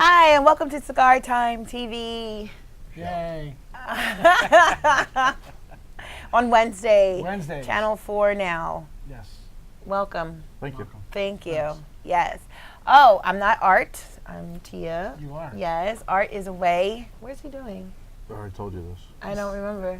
Hi, and welcome to CigarTIME TV. Yay. On Wednesday. Wednesdays. Channel 4 now. Yes. Welcome. Thank you. Welcome. Thank you. Thanks. Yes. Oh, I'm not Art. I'm Tia. You are. Yes. Art is away. Where's he doing? I already told you this. I don't remember.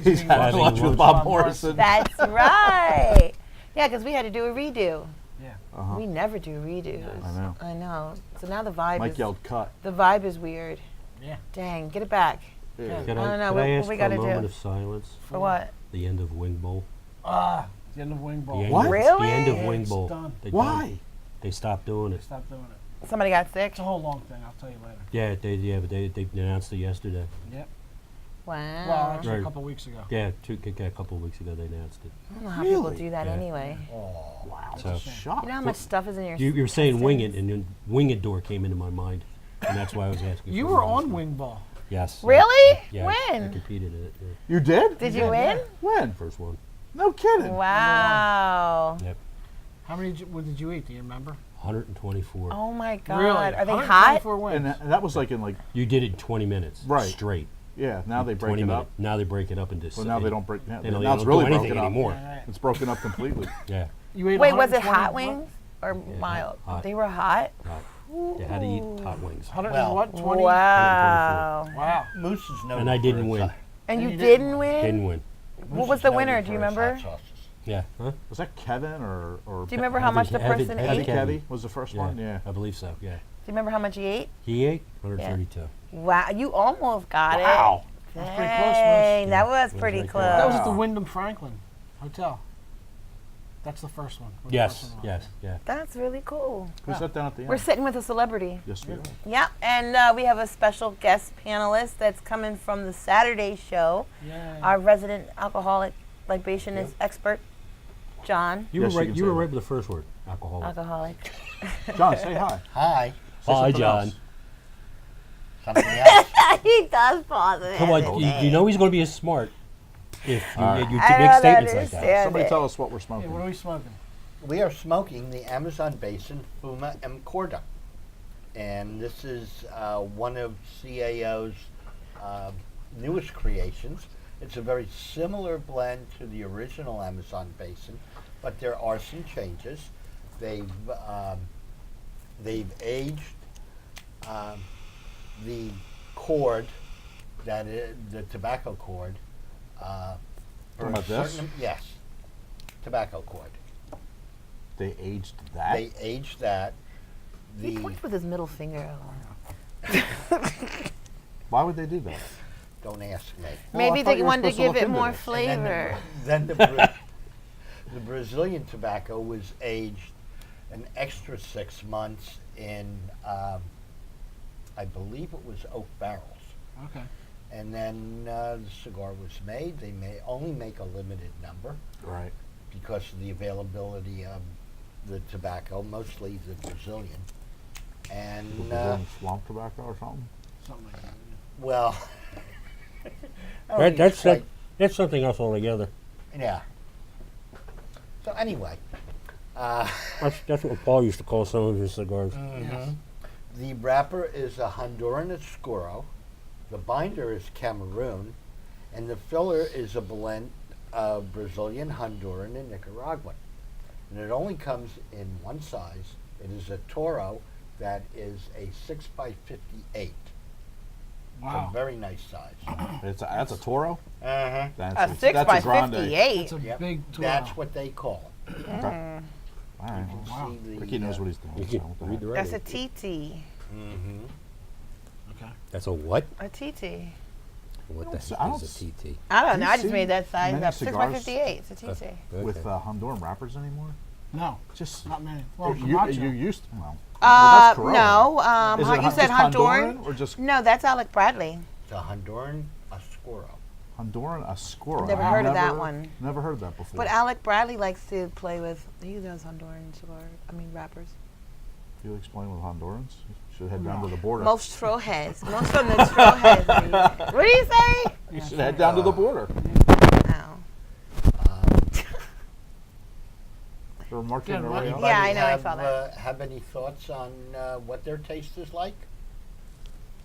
He's having lunch with Bob Morrison. That's right. Yeah, because we had to do a redo. Yeah. Uh-huh. We never do redos. I know. I know. So now the vibe Mike is yelled cut. the vibe is weird. Yeah. Dang, get it back. Yeah. Can I don't know, Can what- I what ask we for gotta a do? moment of silence? For what? The end of Wing Bowl. The end of Wing Bowl. The end What? Of, Really? The end of Yeah, Wing it's Bowl. done. They Why? done. They stopped doing it. Stop doing it. Somebody got sick? It's a whole long thing. I'll tell you later. Yeah, they announced it yesterday. Yep. Wow. Well, actually, a Right. couple weeks ago. Yeah, a couple of weeks ago they announced it. I don't know how people Really? do that Yeah. anyway. Oh, wow. So- Shocked. You know how much stuff is in your You were saying Wing It, systems? and then Wing It door came into my mind, and that's why I was asking. You for were a on moment. Wing Ball. Yes. Really? Yeah. I When? competed in it. Yeah. You did? Did you Yeah, win? When? First one. No kidding. Wow. Yep. How many? What did you eat? Do you remember? 124. Oh my God. Really? Are they hot? 124 wins. And that was like in like, You did it in 20 minutes. Right. Straight. yeah, now they break 20 it minutes. up. Now they break it up into. Well, now they don't break. Now, They don't, now it's they don't really do anything broken up. anymore. Yeah, right. It's broken up completely. Yeah. You ate Wait, was it 120 hot what? wings or mild? hot. They were hot? Hot. You had to eat hot wings. 100 Well, what? 20? Wow. Wow. Moose is known And I for didn't its, win. And you you didn't win? Didn't win. What Moose was is the known winner? for Do you its hot remember? sauces. Yeah. Huh? Was that Kevin or Do you remember how much the Evan- person Evan ate? Do Eddie you Kevy was the first Yeah. one? Yeah. I believe so. Yeah. remember how much he ate? He ate 132. Wow. You almost got Wow. it. That's pretty close, Moose. Dang, that Yeah, was it was pretty right close. there. That was at the Wow. Wyndham Franklin Hotel. That's the first one. Where the Yes. first one was. Yes. Yeah. That's really cool. Who's that down at the end? We're sitting with a celebrity. Yes, we are. Yeah, and we have a special guest panelist that's coming from the Saturday show. Yeah. Our resident alcoholic libationist expert, John. You Yes, you were can right. say You were that. right with the first word. Alcoholic. Alcoholic. John, say hi. Hi. Say Hi, something John. else. Something else. He does pause it. Come on. You know he's going to be as smart if you, All right. you I make don't statements like that. understand. Somebody it. tell us what we're Hey, smoking. what are we smoking? We are smoking the Amazon Basin Fuma and Corda. And this is one of CAO's newest creations. It's a very similar blend to the original Amazon Basin, but there are some changes. They've aged the cord, that is the tobacco cord. For Talking about a this? yes, tobacco cord. They aged that? They aged that. He The points with his middle finger. Why would they do that? don't ask me. Well, I Maybe thought they you were wanted to supposed to give look it into more this. And flavor. then the Brazilian tobacco was aged an extra 6 months in, I believe it was oak barrels. Okay. And then the cigar was made. They may only make a limited number Right. because of the availability of the tobacco, mostly the Brazilian. And Brazilian swamp tobacco or something? Something like that. well, I don't think it's That's something else altogether. yeah. So anyway, That's what Paul used to call some of his cigars. Yes. the wrapper is a Honduran Oscuro, the binder is Cameroon, and the filler is a blend of Brazilian, Honduran, and Nicaraguan. And it only comes in one size. It is a Toro that is a 6x58. Wow. A very nice size. That's a Toro? Uh-huh. That's A 6 that's by a grande. 58. It's a Yep. big tool. That's what they call it. Okay. All right. You can Wow. see the, Ricky knows what he's doing. You so can what the read the heck. That's a writing. TT. Mm-hmm. Okay. That's a what? A TT. What don't the s- I heck don't is a TT? I don't Do know. you I just see made that size many up. 6 by cigars 58. It's a TT. With Okay. Honduran wrappers anymore? No, Just not many. Well, you Camacho. used to, well, that's Corona. No. Is it You said just Honduran? or just No, that's Alec Bradley. It's a Honduran Oscuro. Honduran Oscuro? Never I've heard of that one. Never heard that before. But Alec Bradley likes to play with. He does Honduran rappers. You explain with Hondurans? You should head down to the border. Most Trojes. Most from the Trojes. What do you say? You should head down to the border. Oh. They're marching Yeah, their right. way up. Yeah, I Anybody know, I saw that. Have any thoughts on what their taste is like?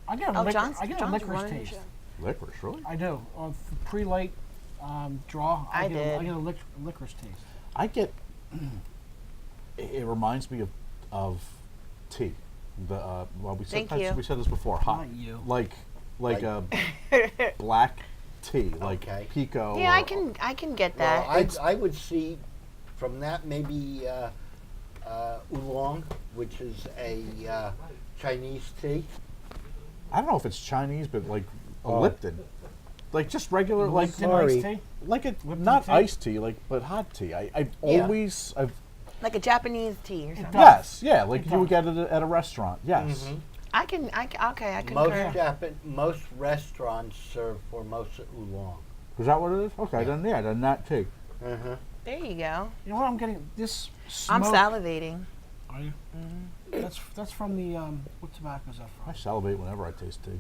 I get a, Oh, John's I get a John's licorice running the taste. show. Licorice, really? I do. On pre-light draw, I get did. I get a licorice taste. I get. It reminds me of tea. The well, Thank you. we said this before. Hot, Not you. like Like- a black tea, like Okay. pico. Yeah, or- I can get Well, that. I would see from that maybe oolong, which is a Chinese tea. I don't know if it's Chinese, but like a Oh. Lipton, like just regular, like Lipton iced Sorry. tea? like a Lipton not tea? iced tea, like but hot tea. I've Yeah. always I've Like a Japanese tea or something. yes, yeah, like It you would does. get it at a restaurant. Yes. Mhm. I concur. Most restaurants serve Formosa oolong. Is that what it is? Okay, Yeah. then that tea. Uh-huh. There you go. You know what I'm getting? This I'm smoke. salivating. Are you? That's from the what tobacco is that I from? salivate whenever I taste tea.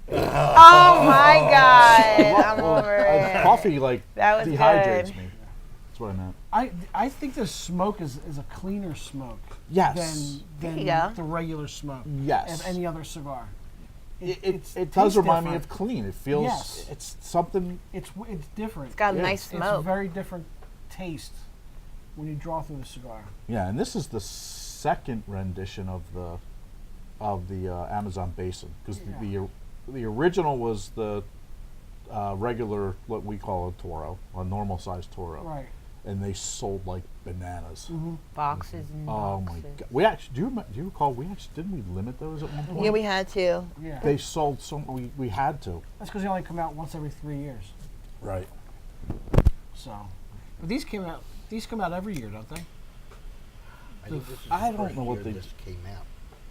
Oh my God! I'm over it. Coffee like That was dehydrates good. me. That's what I meant. I think the smoke is a cleaner smoke Yes. There than you go. the regular smoke Yes. of any other cigar. It it's- does tastes remind me different. of clean. It feels Yes. it's something. It's different. It's got a Yeah. nice It's smoke. very different taste when you draw through the cigar. Yeah, and this is the second rendition of the Amazon Basin because the original was the regular what we call a Toro, a normal sized Toro, Right. and they sold like bananas. Boxes and Oh boxes. my god! We actually do you recall we actually didn't we limit those at one point? Yeah, we had to. Yeah. They sold so we had to. That's because they only come out once every 3 years. Right. So, but these come out every year, don't they? I think this is I the don't first know what year they- this came out.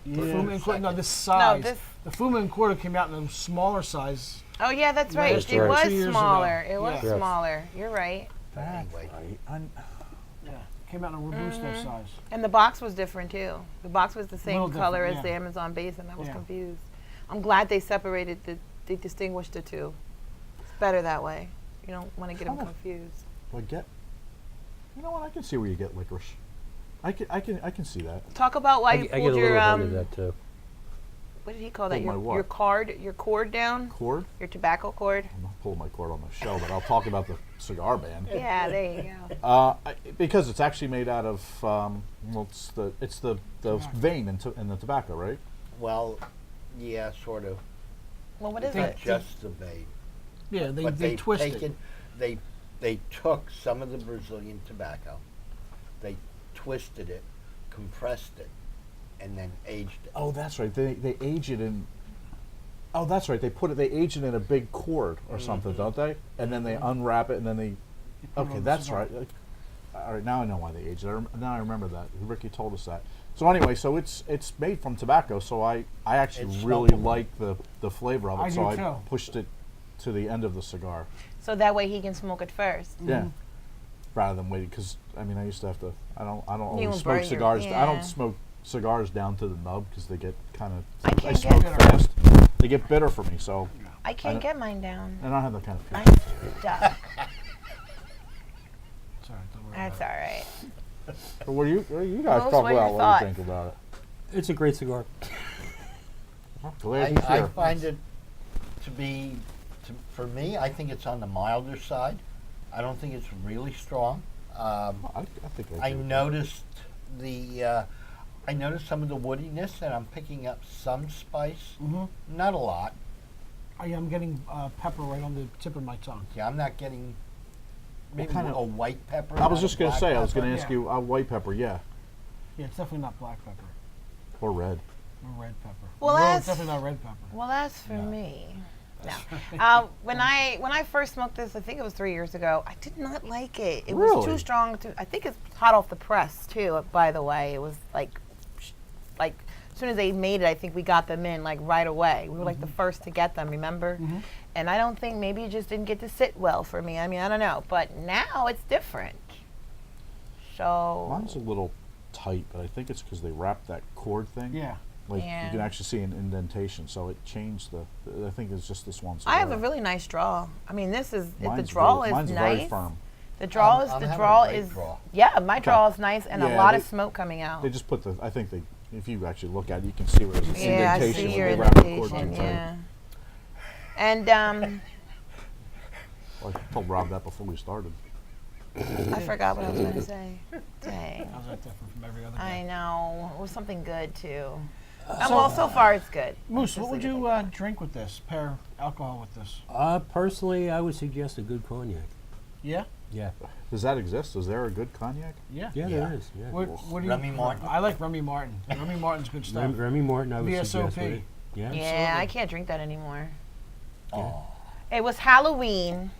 The Fuma and Corda, no, Second. this size. this- The Fuma and Corda came out in a smaller size. Oh yeah, that's right. Last It year. was 2 years ago. smaller. It was Yeah. smaller. You're right. That's Anyway. right. Yeah. Came out in a Robusto Mm-hmm. size. And the box was different too. The box was the same Little color different, as the yeah. Amazon Basin. I was Yeah. confused. I'm glad they separated they distinguished the two. It's better that way. You don't want to get them Kind of. confused. Do I get? You know what? I can see where you get licorice. I can see that. Talk about why I you get a pulled little your bit of that too. what did he call that? Pulled my Your what? your cord down? Cord? Your tobacco cord? I'm not pulling my cord on the show, but I'll talk about the cigar band. Yeah, there you go. Because it's actually made out of well, it's the vein in the tobacco, right? Well, yeah, sort of. Well, what is Think it? Just the vein. Yeah, they But they've twist it. taken, they took some of the Brazilian tobacco, they twisted it, compressed it, and then aged it. Oh, that's right. They age it in. Oh, that's right. They age it in a big cord or something, don't they? And then they unwrap it, and then they. You put it Okay, on the that's cigar. right. All right, now I know why they aged it. Now I remember that. Ricky told us that. So anyway, so it's made from tobacco. So I actually It's really smokable. like the flavor of it. I so do I too. pushed it to the end of the cigar. So that way he can smoke it first. Yeah. Rather than waiting, because I mean, I used to have to. I don't always will smoke burn your- cigars. I yeah. don't smoke cigars down to the nub because they get kind of. I can't I get smoke bitter. fast. They get bitter for me, so I can't don't- get mine down. I don't have that kind of I'm feeling. stuck. Sorry, don't worry That's about all right. But what do you guys Most, talk what are your about? What thoughts? do you think about it? It's a great cigar. Glad he's I here. find it to be, for me, I think it's on the milder side. I don't think it's really strong. I think I do. noticed I noticed some of the woodiness, and I'm picking up some spice. Not a lot. it. I am getting pepper right on the tip of my tongue. Yeah, I'm not getting maybe kind of- a white pepper. I was not just a going to black say. I was going to pepper. ask Yeah. you white pepper, yeah, Yeah, it's definitely not black pepper or red. or red pepper. Well, No, that's- it's definitely not red pepper. Well, that's for No. me. No. When I first smoked this, I think it was 3 years ago. I did not like it. It was Really? too strong. I think it's hot off the press too. By the way, it was like as soon as they made it, I think we got them in like right away. We were like the first to get them. Remember? And I don't think maybe it just didn't get to sit well for me. I mean, I don't know. But now it's different. So Mine's a little tight, but I think it's because they wrapped that cord thing. Yeah. Like Yeah. you can actually see an indentation, so it changed the. I think it's just this one. I have a cigar. really nice draw. I mean, this is the Mine's draw very, is mine's nice. very firm. The draw I'm is the having a draw great is draw. yeah. My draw is nice and a Yeah, lot they- of smoke coming out. They just put the. I think they If you actually look at it, you can see where there's an Yeah, I indentation. see your when they wrap the cord indentation. too tight. Yeah. And I told Rob that before we started. I forgot what I was going to say. Dang. How's that different from every other I day? know. It was something good too. Well, so far it's good. Moose, Just what would leave it you like drink with this? Pair alcohol with this? Personally, I would suggest a good cognac. Yeah? Yeah. Does that exist? Is there a good cognac? Yeah. Yeah, Yeah. there is. Yeah. What do you, Remy Martin. I like Remy Martin. Remy Martin's good stuff. Remy Martin, I would VSOP. suggest with it. Yeah. Yeah, Absolutely. I can't drink that anymore. Oh. It was Halloween.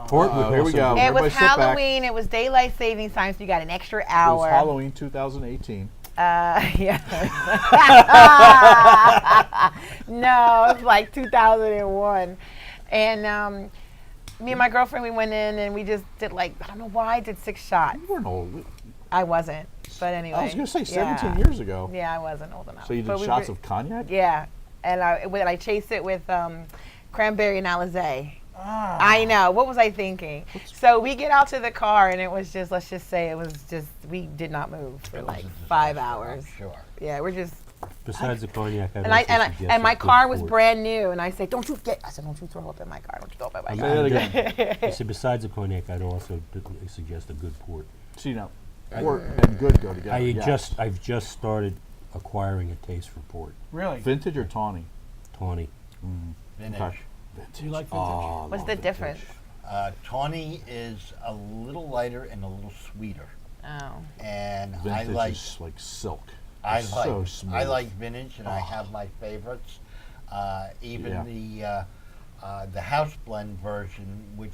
Port would here we also go. be- It Everybody was sit back. Halloween. It was daylight savings time, so you got an extra It was hour. Halloween 2018. Yeah. No, it was like 2001. And me and my girlfriend, we went in and we just did like, I don't know why I did 6 shots. You weren't old. I wasn't. But anyway. I was going to say 17 yeah. years ago. Yeah, I wasn't old enough. So you But did we shots were- of cognac? Yeah. And I chased it with cranberry and Alizé. Ah. I know. What was I thinking? So we get out to the car and it was just, let's just say it was just, we did not move for It was like a 5 disaster, I'm hours. Sure. Yeah, we're just, Besides the cognac, I'd and I also and, I, suggest and a my good car was port. brand new, and I said, "Don't you get?" I said, "Don't you throw up in my car? Don't you throw up in my Say car?" that again. I said besides the cognac, I'd also suggest a good port. See, now, port and good go together. I've just started acquiring a taste for port. Really? Vintage or tawny? Tawny. Vintage. Okay. Vintage. You like vintage? Oh, I What's love the vintage. difference? Tawny is a little lighter and a little sweeter. Oh, And Vintage I like is like silk. I It's like so smooth. I like vintage, and I have my favorites. Even the house blend version, which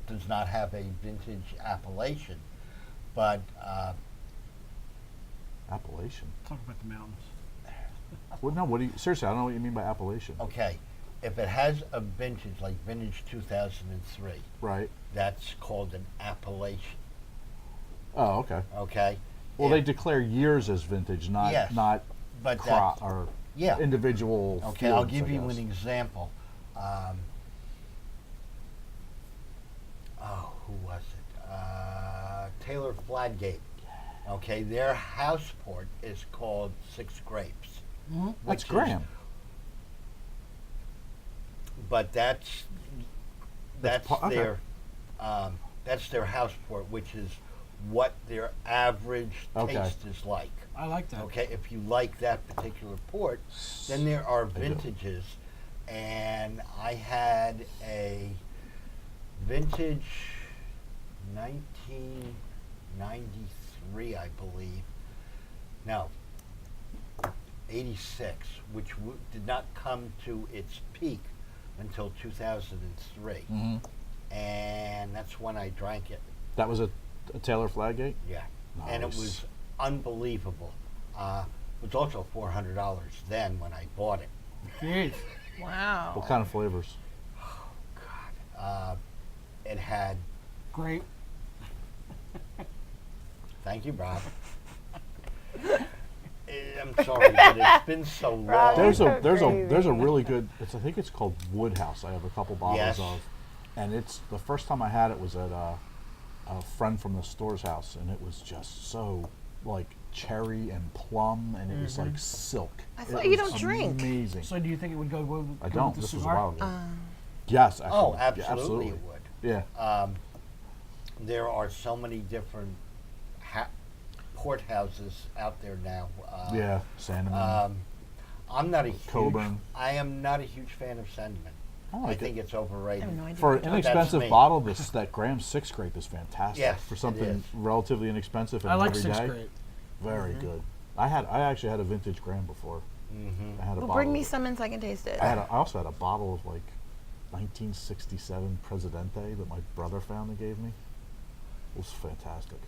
does not have a vintage appellation, but Appellation. Talk about the mountains. Well, no, what do you, seriously, I don't know what you mean by appellation. okay, if it has a vintage like vintage 2003, Right. that's called an appellation. Oh, okay. Okay. Well, they If- declare years as vintage, not Yes, not but crop that, or yeah. individual. Okay, I'll fields, give I you guess. an example. Who was it? Taylor Fladgate. Okay, their house port is called Six Grapes. That's which is- Graham. But that's okay. that's their house port, which is what their average Okay. taste is like. I like that. Okay, if you like that particular port, then there are do. vintages, and I had a vintage 1993, I believe. No, 86, which did not come to its peak until 2003, and that's when I drank it. That was a Taylor Fladgate. Yeah, and it Nice. was unbelievable. It was also $400 then when I bought it. Jeez. wow. What kind of flavors? It had, Great. thank you, Bob. I'm sorry, but it's been so Rob, long. There's a so there's a crazy. really good. I think it's called Woodhouse. I have a couple bottles Yes. of, and it's the first time I had it was at a friend from the store's house, and it was just so like cherry and plum, and it was like silk. I It thought you was don't drink. Amazing. So do you think it would go with, I go don't. with the This was a cigar? while ago. Yes, actually. Oh, Yeah, absolutely it would. Yeah. There are so many different port houses out there now. Yeah. Sandeman. I'm not a huge. Coburn. I am not a huge fan of Sandman. I I like think it. it's overrated. I have no idea. For an what That's inexpensive me. bottle, that Graham 6 grape is fantastic. Yes, For it something is. relatively inexpensive and I like every Sixth day, Grade. very good. I actually had a vintage Graham before. Mm-hmm. I had a Well, bottle. bring me of it. some in so I can taste it. I also had a bottle of like 1967 Presidente that my brother found and gave me. It was fantastic.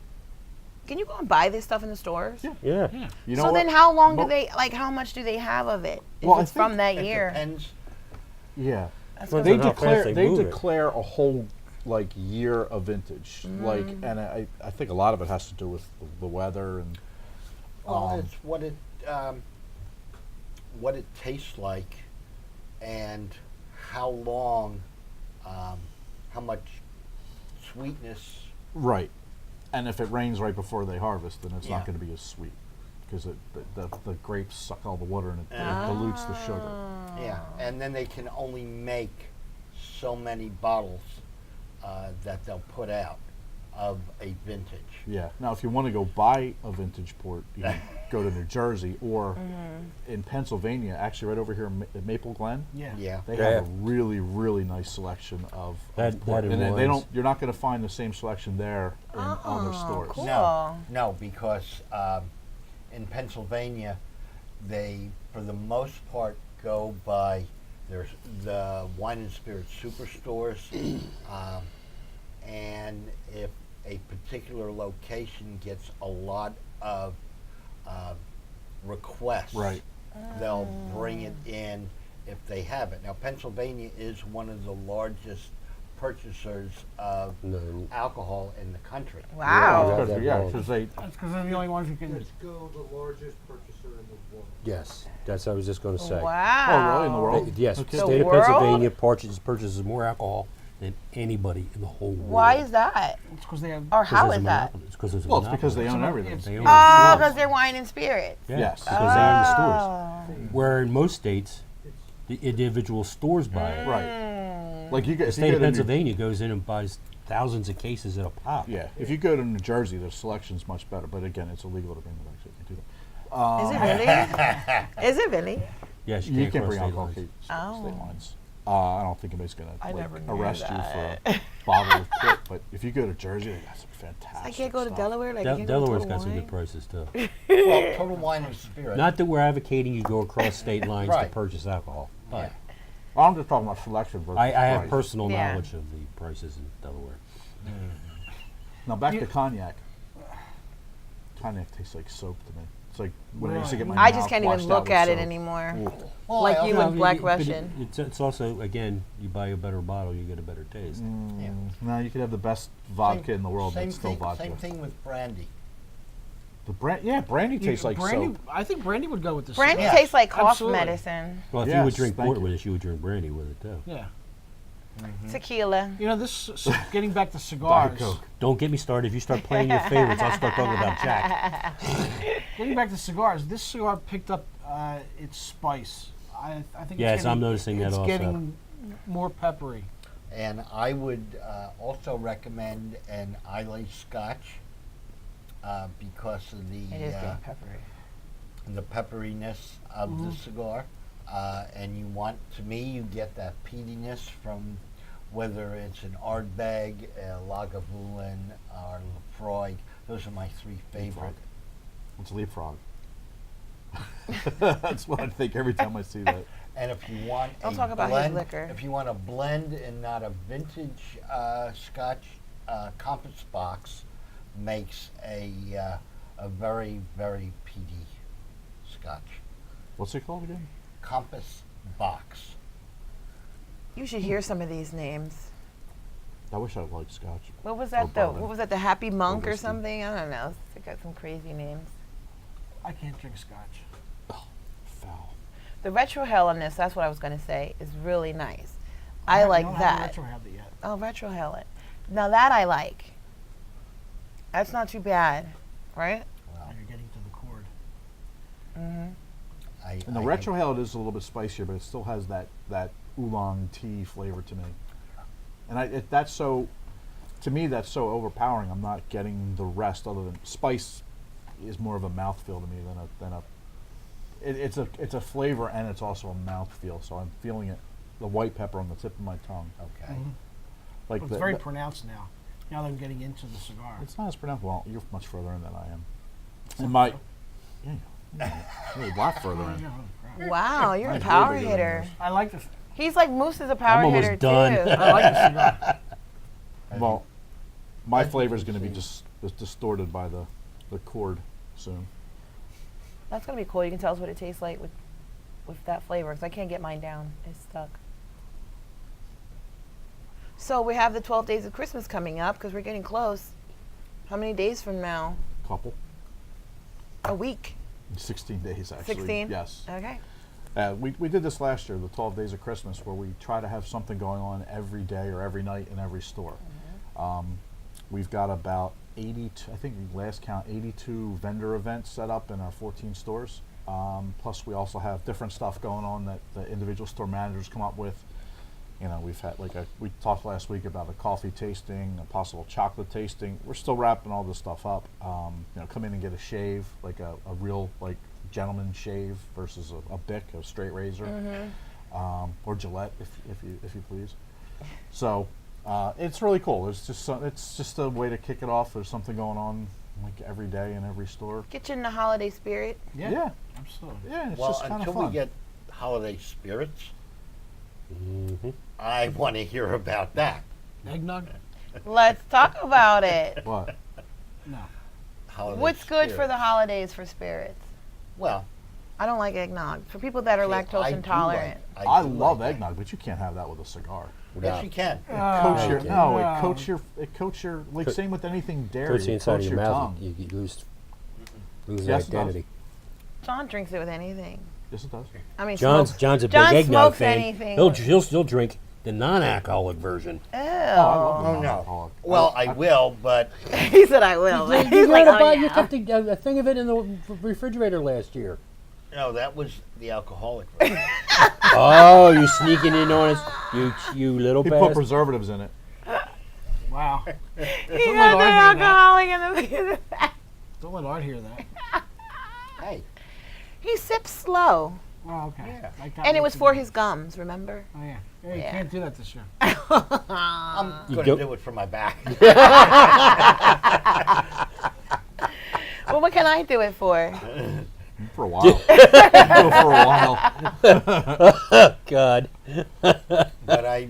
Can you go and buy this stuff in the stores? Yeah. Yeah. Yeah. You know So what? then, how long do Mo- they like? How much do they have of it? If Well, I it's from think that It year. depends. Yeah. That's Well, what They How fast declare they move it. declare a whole like year of vintage, like, and I think a lot of it has to do with the weather and. Well, it's what it tastes like, and how long, how much sweetness. Right. And if it rains right before they harvest, then it's Yeah. not going to be as sweet. because the grapes suck all the water and it dilutes the sugar. Yeah, and then they can only make so many bottles that they'll put out of a vintage. Yeah. Now, if you want to go buy a vintage port, you can go to New Jersey or in Pennsylvania. Actually, right over here in Maple Glen, Yeah. Yeah. they Yeah. have a really, really nice selection of That port. in And they wines. don't. You're not going to find the same selection there in other stores. cool. No, because in Pennsylvania, they, for the most part, go by there's the wine and spirit superstores, and if a particular location gets a lot of requests, Right. they'll bring it in if they have it. Now, Pennsylvania is one of the largest purchasers of No. alcohol in the country. Wow. Yeah. Yeah, because they. That's because they're the only ones who can. Let's go the largest purchaser in the world. Yes, that's what I was just going to say. Wow. Oh, really? In the world? Yes, Okay. the state of world? Pennsylvania purchases more alcohol than anybody in the whole world. Why is that? It's because they have. Or Because how there's a is that? monopoly. It's because there's a Well, it's because they monopoly. own everything. It's- They own Oh, the because stores. they're wine and spirits. Yeah, Yes. because they own the stores. Oh. Where in most states, the individual stores buy it. Right. Like you The guys. state of Pennsylvania goes in and buys thousands of cases at a pop. Yeah. If you go to New Jersey, the selection's much better. But again, it's illegal to bring it back, so you can't do that. Is it really? Is it really? Yes, You you can't cross bring state alcohol lines. state Oh. lines. I don't think anybody's gonna I never knew arrest you that. for a bottle of port. But if you go to Jersey, they got some fantastic. I can't go to stuff. Delaware. Like, I can't go to Delaware's Total got some Wine? good prices too. Well, Total Wine and Spirit. Not that we're advocating you go across state lines to Right. purchase alcohol, but I'm just talking about selection versus I have price. personal Yeah. knowledge of the prices in Delaware. Now back You- to cognac. Cognac tastes like soap to me. It's like when I used to get my I mouth just can't even washed look out at with it soap. anymore. Ooh. Well, Like I you also- and Black but Russian. it's also, again, you buy a better bottle, you get a better taste. Yeah. No, you could have the best vodka in the world, but Same it's still thing, vodka. Same thing with brandy. The brandy tastes like brandy, soap. I think brandy would go with this. Brandy Yeah. tastes like cough Absolutely. medicine. Well, if you Yes, would drink thank port you. with it, you would drink brandy with it too. Yeah. Tequila. You know, getting back to Diet cigars. Coke. Don't get me started. If you start playing your favorites, I'll start talking about Jack. Getting back to cigars, this cigar picked up its spice. I think. Yes, it's getting, I'm noticing that it's also. getting more peppery. And I would also recommend an Islay Scotch because of It is getting peppery. the pepperiness of the cigar. And you want, to me, you get that peatiness from whether it's an Ardbeg, a Lagavulin, or Lefroy. Those are my three favorite. It's leapfrog. That's what I think every time I see that. And if you want Don't a talk about his blend, liquor. if you want a blend and not a vintage Scotch, Compass Box makes a very, very peaty Scotch. What's it called again? Compass Box. You should hear some of these names. I wish I liked Scotch. What was Or that though? bourbon. What was that? The Happy Monk or whiskey. something? I don't know. They got some crazy names. I can't drink scotch. Foul. The retro hell in this, that's what I was going to say, is really nice. I like don't that. Have it yet. Oh, retro hell it. Now that I like. That's not too bad, right? Now you're getting to the cord. And the retro hell is a little bit spicier, but it still has that oolong tea flavor to me. And that's so, to me, that's so overpowering. I'm not getting the rest other than spice is more of a mouthfeel to me than a. It's a flavor and it's also a mouthfeel. So I'm feeling it, the white pepper on the tip of my tongue. Okay. Like But it's very pronounced now. Now that I'm getting into the cigar. it's not as pronounced. Well, you're much further in than I am. And my, you're a lot further in. Wow, you're a Mine's way power bigger than hitter. yours. I like the. He's like Moose is a power almost hitter done. too. I like the cigar. Well, my as you flavor is can going to be see- just distorted by the cord soon. That's gonna be cool. You can tell us what it tastes like with that flavor, because I can't get mine down. It's stuck. So we have the 12 days of Christmas coming up because we're getting close. How many days from now? Couple. A week. 16 days, actually. 16? Yes. Okay. We did this last year, the 12 Days of Christmas, where we try to have something going on every day or every night in every store. We've got about 82, I think last count, 82 vendor events set up in our 14 stores. Plus we also have different stuff going on that the individual store managers come up with. You know, we've had we talked last week about a coffee tasting, a possible chocolate tasting. We're still wrapping all this stuff up. You know, come in and get a shave, like a real like gentleman shave versus a Bic, a straight razor, or Gillette, if you please. So it's really cool. It's just a way to kick it off. There's something going on like every day in every store. Get you in the holiday spirit. Yeah, Absolutely. yeah. It's Well, just kind of until fun. we get holiday spirits, Mm-hmm. I want to hear about that. Eggnog? Let's talk about it. What? No. Holiday What's good for the spirits. holidays for spirits? Well, I don't like eggnog. For people that are see, lactose I do intolerant. like- I do love like eggnog, but you can't have that with a cigar. Yes, you can. Coats your okay. no, No. it coats your like Coat- same with anything dairy. Puts the It inside of coats your mouth. tongue. You lose Yes, it does. identity. John drinks it with anything. Yes, it does. I mean, John's smokes. John's a big John eggnog smokes fan. anything. He'll drink the non-alcoholic version. Ew. Oh, I love the Oh, no. non-alcoholic. Well, I will, but He said I will. You He's like, gotta oh, buy- yeah. you kept a thing of it in the refrigerator last year. no, that was the alcoholic version. Oh, you sneaking in on us, you little He put bastard. preservatives in it. Wow. He Don't got let the Art hear that. alcoholic in the Don't let Art hear that. Hey, He sips slow. Oh, okay. Yeah. That got And me it was too. for his gums, remember? Oh, yeah. Yeah, you Yeah. can't do that this year. I'm You going go- to do it for my back. Well, what can I do it for? For a while. Do it for a while. God. But I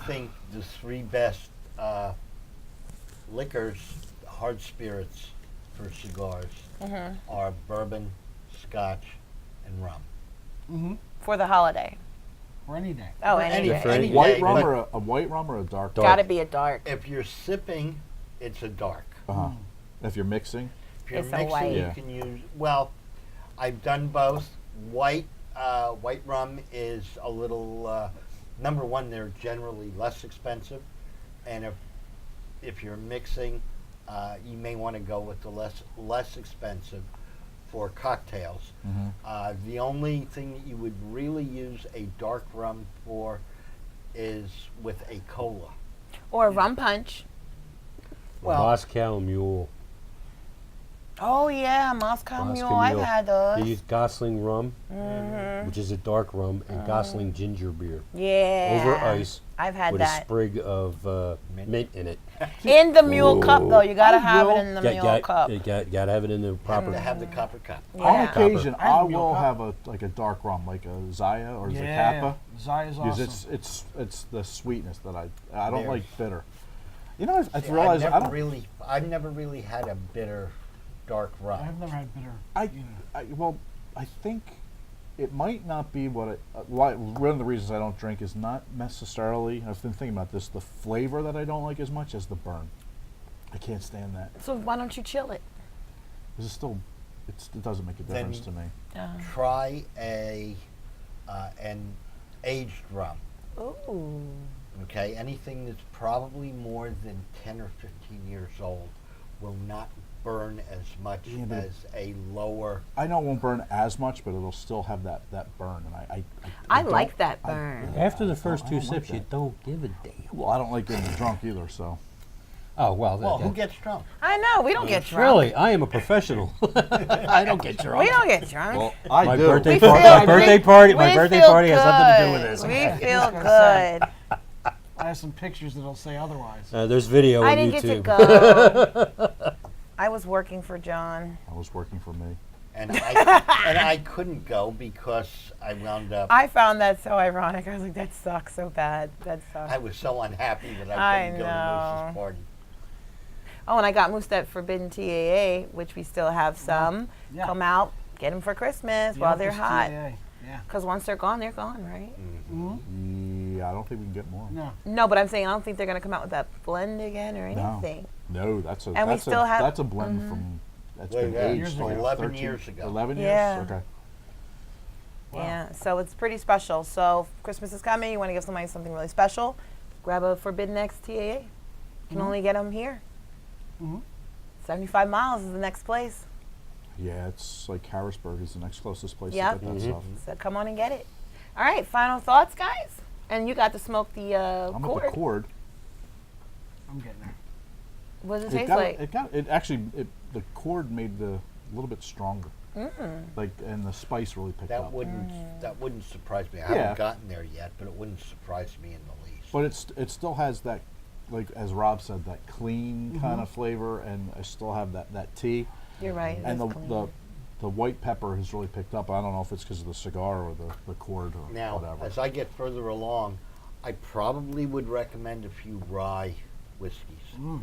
think the three best liquors, hard spirits for cigars are bourbon, scotch, and rum. Mm-hmm. For the holiday. Or any day. Oh, Any any day. day. Any White day, rum but or a white rum or a dark? Dark. Gotta be a dark. if you're sipping, it's a dark. Uh-huh. If you're mixing, If you're It's a mixing, white. you Yeah. can use. Well, I've done both. White rum is a little. Number one, they're generally less expensive, and if you're mixing, you may want to go with the less expensive for cocktails. The only thing that you would really use a dark rum for is with a cola. Or a rum punch. Well, Moscow Mule. Oh, yeah, Moscow Moscow Mule. I've Mule. had They those. use Gosling rum, which is a dark rum, and Gosling ginger beer Yeah. over ice I've had with a that. sprig of mint in it. In the mule cup, though. You gotta I have will- it in the mule cup. Gotta have it in the proper. to have the copper cup. on Yeah. occasion, I have I a real will cup. have a dark rum, like a Zaya or Yeah. Zacapa. Zaya's Because awesome. it's the sweetness that I don't Very. like bitter. You know, I've See, realized I don't. I've never really had a bitter dark rum. I've never had bitter. I either. I think it might not be what why one of the reasons I don't drink is not necessarily. I've been thinking about this. The flavor that I don't like as much as the burn. I can't stand that. So why don't you chill it? It's still, it doesn't make a Then- difference to me. Try an aged rum. Ooh. Okay, anything that's probably more than 10 or 15 years old will not burn as much Yeah, but- as a lower. I know it won't burn as much, but it'll still have that burn, and I don't- like that I- burn. After the I first don't two like sips, you that. don't give a damn. Well, I don't like getting drunk either, so. Oh well. Well, who gets drunk? I know. We don't get drunk. Really? I am a professional. I don't get drunk. We don't get drunk. Well, I My do. birthday We party. feel- My birthday party. My we birthday feel party has nothing to do with good. this. We feel gonna say. good. I have some pictures that'll say otherwise. There's video I on didn't get to YouTube. go. I was working for John. I was working for me. And I couldn't go because I wound up. I found that so ironic. I was like, that sucks so bad. That sucks. I was so unhappy that I I couldn't go to know. Moose's party. Oh, and I got Moose that Forbidden TAA, which we still have some. Yeah. Come out, get them for Christmas while they're This hot. TAA. Yeah. Because once they're gone, right? Mm-hmm. Yeah, I don't think we can get more. No. No, but I'm saying I don't think they're going to come out with that blend again or No. anything. No, that's a And we that's still a have- that's a blend from that's Way been back. aged Years like ago. 11 13 years ago. 11 Yeah. years. Okay. Wow. Yeah, so it's pretty special. So if Christmas is coming, you want to give somebody something really special, grab a Forbidden X TAA. Can only get them here. Mhm. 75 miles is the next place. Yeah, it's like Harrisburg is the next closest place Yep. to get that stuff. So come on and get it. All right, final thoughts, guys? And you got to smoke the I'm cord. at the cord. I'm getting there. What does it It taste got, like? it actually the cord made the a little bit stronger. Mm. Like, and the spice really picked That up. wouldn't surprise me. I Yeah. haven't gotten there yet, but it wouldn't surprise me in the least. But it still has that, like as Rob said, that clean kind of flavor, and I still have that tea. You're right. And it's clean. the white pepper has really picked up. I don't know if it's because of the cigar or the cord or Now, whatever. as I get further along, I probably would recommend a few rye whiskeys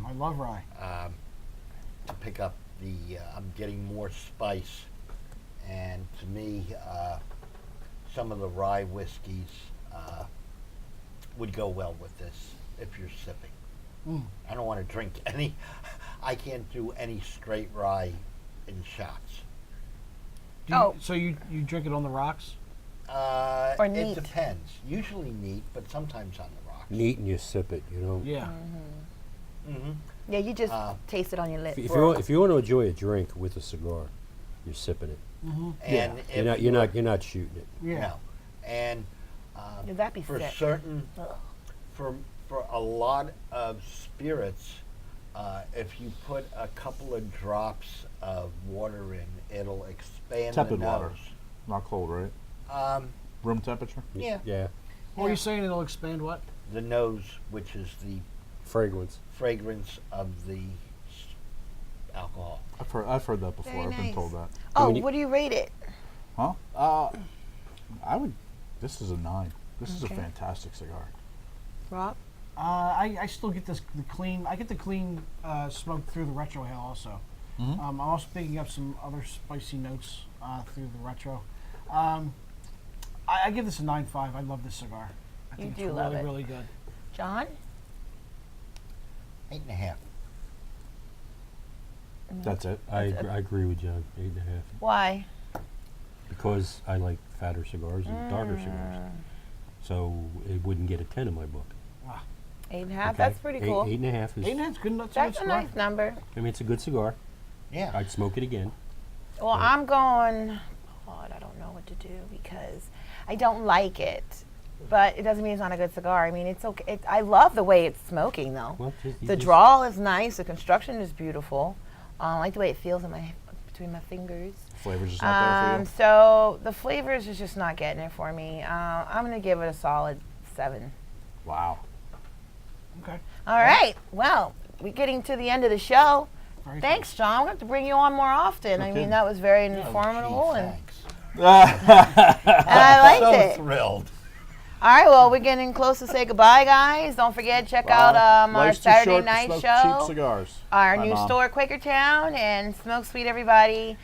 I love rye. to pick up the. I'm getting more spice, and to me, some of the rye whiskeys would go well with this if you're sipping. I don't want to drink any. I can't do any straight rye in shots. So you drink it on the rocks? Or It neat. depends. Usually neat, but sometimes on the rocks. Neat and you sip it, you know. Yeah. Mm-hmm. Yeah, you just taste it on your lips. If you want to enjoy a drink with a cigar, you're sipping it. And if You're not shooting it. Yeah. No. And Would that be for sick? certain, Ugh. for a lot of spirits, if you put a couple of drops of water in, it'll expand Tepid the water. nose. Not cold, right? Room temperature. Yeah, Yeah. What are you saying? It'll expand what? the nose, which is the Fragrance. fragrance of the alcohol. I've heard that before. Very I've been nice. told that. Oh, when you- what do you rate it? Huh? I would. This is a 9. This is a Okay. fantastic cigar. Rob? I still get the clean. I get the clean smoke through the retro hail also. I'm also picking up some other spicy notes through the retro. I give this a 9.5. I love this cigar. I You think do it's love really, it. really good. John? 8.5. That's it. I agree with John. 8.5. Why? Because I like fatter cigars and darker cigars. So it wouldn't get a 10 in my book. 8.5? Okay? That's pretty cool. 8.5 is. 8.5 is good. That's That's a a good cigar. nice number. I mean, it's a good cigar. Yeah. I'd smoke it again. Well, I'm going, I don't know what to do because I don't like it. But it doesn't mean it's not a good cigar. I mean, it's okay. I love the way it's smoking, though. Well, you The just- draw is nice. The construction is beautiful. I like the way it feels between my fingers. Flavor's just not there for you. So the flavors is just not getting it for me. I'm going to give it a solid 7. Wow. Okay. All right. Well, we're getting to the end of the show. Very Thanks, John. We'll have to bring you on more often. I Okay. mean, that was very Oh, informative, gee, and thanks. I liked So it. thrilled. All right. Well, we're getting close to say goodbye, guys. Don't forget check out our Life's too Saturday short to night smoke show, cheap cigars. our Bye, new Mom. store, Quakertown, and Smoke Sweet, everybody.